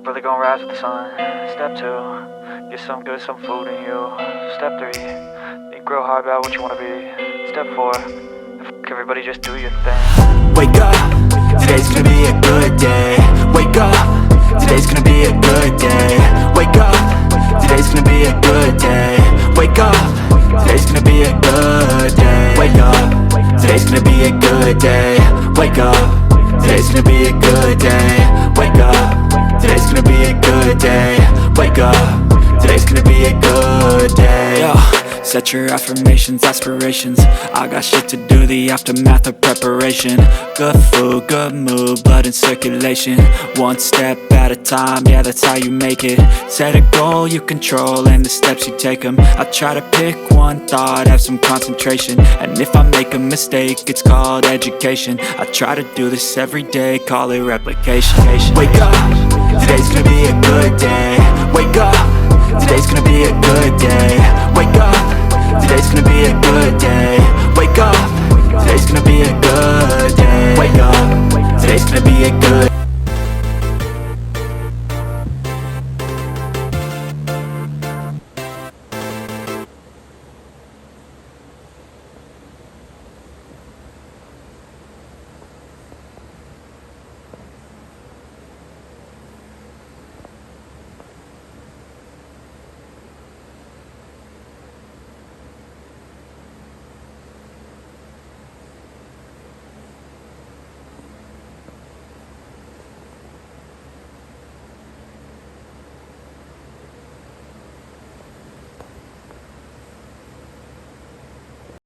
Brother gonna rise with the sun. Step 2, get some good, some food in you. Step 3, think real hard about what you wanna be. Step 4, everybody just do your thing. Wake up, today's gonna be a good day. Wake up, today's gonna be a good day. Wake up, today's gonna be a good day. Wake up, today's gonna be a good day. Wake up, today's gonna be a good day. Wake up, today's gonna be a good day. Wake up, today's gonna be a good day. Wake up, today's gonna be a good day. Yo, set your affirmations, aspirations. I got shit to do, the aftermath of preparation. Good food, good mood, blood in circulation. One step at a time, yeah, that's how you make it. Set a goal you control and the steps you take them. I try to pick one thought, have some concentration. And if I make a mistake, it's called education. I try to do this every day, call it replication. Wake up, today's gonna be a good day. Wake up, today's gonna be a good day. Wake up, today's gonna be a good day. Wake up, today's gonna be a good day. Wake up, today's gonna be a good